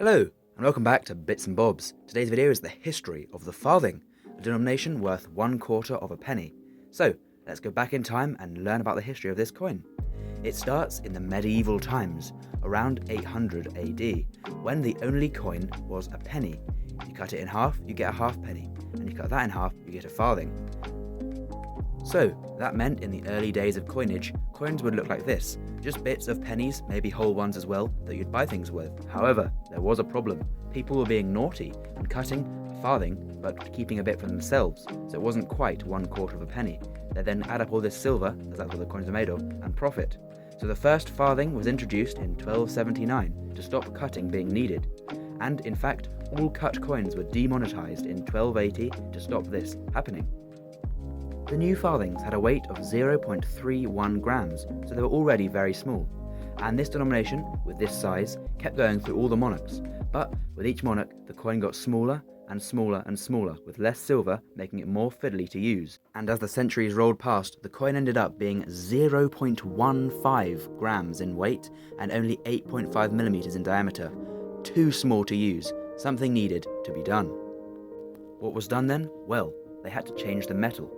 Hello, and welcome back to Bits and Bobs. Today's video is the history of the farthing, a denomination worth 1/4 of a penny. So, let's go back in time and learn about the history of this coin. It starts in the medieval times, around 800 AD, when the only coin was a penny. You cut it in half, you get a halfpenny, and you cut that in half, you get a farthing. So, that meant in the early days of coinage, coins would look like this, just bits of pennies, maybe whole ones as well, that you'd buy things with. However, there was a problem. People were being naughty and cutting a farthing, but keeping a bit for themselves, so it wasn't quite 1/4 of a penny. They then add up all this silver, as that's what the coins are made of, and profit. So the first farthing was introduced in 1279 to stop cutting being needed. And in fact, all cut coins were demonetized in 1280 to stop this happening. The new farthings had a weight of 0.31 grams, so they were already very small. And this denomination, with this size, kept going through all the monarchs, but with each monarch the coin got smaller and smaller and smaller, with less silver making it more fiddly to use. And as the centuries rolled past, the coin ended up being 0.15 grams in weight and only 8.5 millimeters in diameter. Too small to use, something needed to be done. What was done then? Well, they had to change the metal.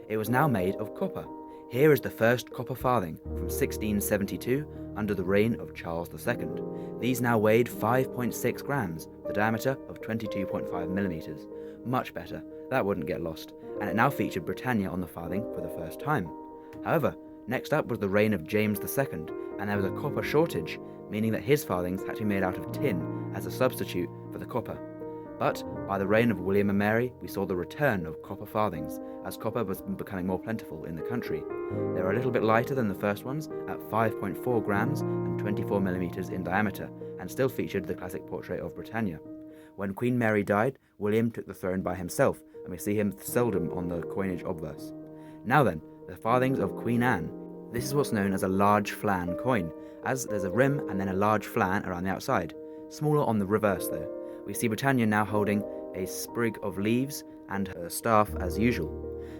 It was now made of copper. Here is the first copper farthing from 1672 under the reign of Charles II. These now weighed 5.6 grams, with a diameter of 22.5 millimeters. Much better, that wouldn't get lost, and it now featured Britannia on the farthing for the first time. However, next up was the reign of James II, and there was a copper shortage, meaning that his farthings had to be made out of tin as a substitute for the copper. But by the reign of William and Mary, we saw the return of copper farthings, as copper was becoming more plentiful in the country. They were a little bit lighter than the first ones, at 5.4 grams and 24 millimeters in diameter, and still featured the classic portrait of Britannia. When Queen Mary died, William took the throne by himself, and we see him seldom on the coinage obverse. Now then, the farthings of Queen Anne. This is what's known as a large flan coin, as there's a rim and then a large flan around the outside. Smaller on the reverse though. We see Britannia now holding a sprig of leaves and her staff as usual.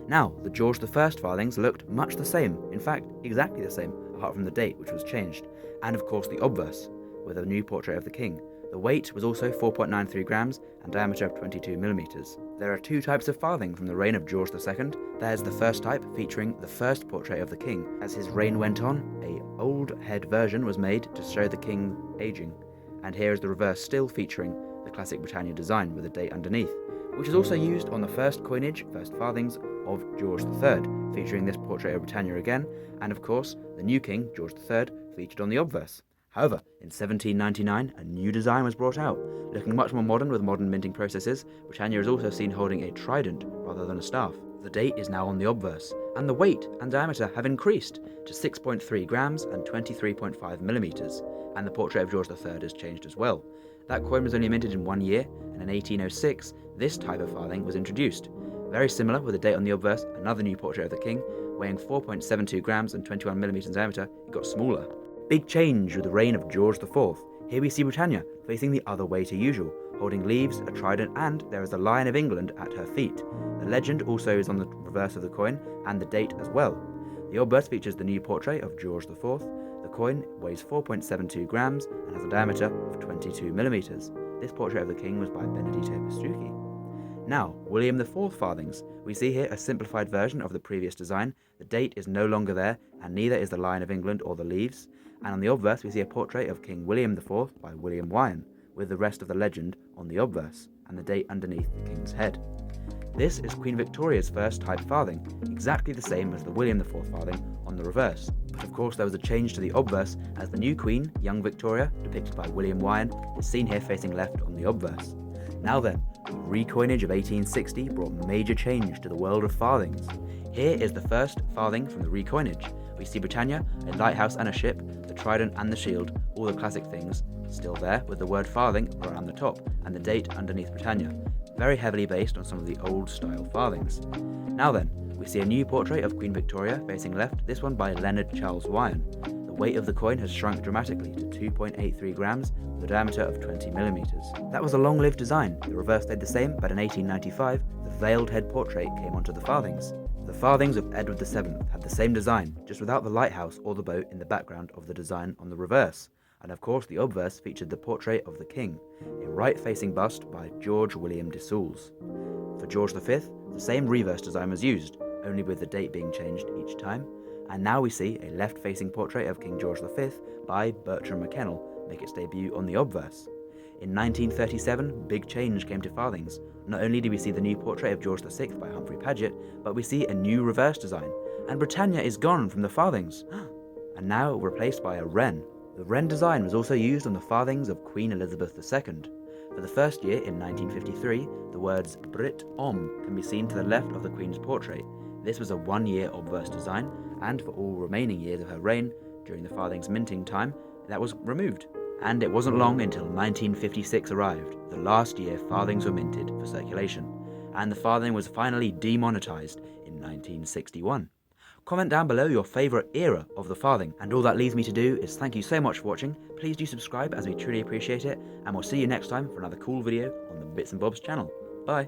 Now, the George I farthings looked much the same, in fact, exactly the same, apart from the date, which was changed, and of course the obverse, with a new portrait of the king. The weight was also 4.93 grams and diameter of 22 millimeters. There are two types of farthing from the reign of George II. There's the first type, featuring the first portrait of the king. As his reign went on, an old head version was made to show the king aging, and here is the reverse still featuring the classic Britannia design with a date underneath, which is also used on the first coinage, first farthings, of George III, featuring this portrait of Britannia again, and of course, the new king, George III, featured on the obverse. However, in 1799, a new design was brought out. Looking much more modern with modern minting processes, Britannia is also seen holding a trident rather than a staff. The date is now on the obverse, and the weight and diameter have increased to 6.3 grams and 23.5 millimeters, and the portrait of George III has changed as well. That coin was only minted in 1 year, and in 1806, this type of farthing was introduced. Very similar, with a date on the obverse, another new portrait of the king, weighing 4.72 grams and 21 millimeters in diameter, it got smaller. Big change with the reign of George IV. Here we see Britannia, facing the other way to usual, holding leaves, a trident, and there is the Lion of England at her feet. The legend also is on the reverse of the coin, and the date as well. The obverse features the new portrait of George IV. The coin weighs 4.72 grams and has a diameter of 22 millimeters. This portrait of the king was by Benedetto Pastrucci. Now, William IV farthings. We see here a simplified version of the previous design. The date is no longer there, and neither is the Lion of England or the leaves. And on the obverse we see a portrait of King William IV by William Wyon, with the rest of the legend on the obverse, and the date underneath the king's head. This is Queen Victoria's first type farthing, exactly the same as the William IV farthing on the reverse. But of course there was a change to the obverse, as the new queen, young Victoria, depicted by William Wyon, is seen here facing left on the obverse. Now then, the recoinage of 1860 brought major change to the world of farthings. Here is the first farthing from the recoinage. We see Britannia, a lighthouse and a ship, the trident and the shield, all the classic things, still there with the word farthing around the top and the date underneath Britannia, very heavily based on some of the old style farthings. Now then, we see a new portrait of Queen Victoria facing left, this one by Leonard Charles Wyon. The weight of the coin has shrunk dramatically to 2.83 grams with a diameter of 20 millimeters. That was a long-lived design. The reverse stayed the same, but in 1895, the veiled head portrait came onto the farthings. The farthings of Edward VII had the same design, just without the lighthouse or the boat in the background of the design on the reverse. and of course the obverse featured the portrait of the king, a right-facing bust by George William de Soules. For George V, the same reverse design was used, only with the date being changed each time, and now we see a left-facing portrait of King George V by Bertram McKennell make its debut on the obverse. In 1937, big change came to Farthings. Not only do we see the new portrait of George VI by Humphrey Paget, but we see a new reverse design, and Britannia is gone from the Farthings, and now replaced by a wren. The wren design was also used on the Farthings of Queen Elizabeth II. For the first year in 1953, the words Brit Om can be seen to the left of the Queen's portrait. This was a one-year obverse design, and for all remaining years of her reign, during the Farthing's minting time, that was removed. And it wasn't long until 1956 arrived, the last year farthings were minted for circulation, and the farthing was finally demonetised in 1961. Comment down below your favourite era of the farthing, and all that leaves me to do is thank you so much for watching. Please do subscribe as we truly appreciate it, and we'll see you next time for another cool video on the Bits and Bobs channel. Bye!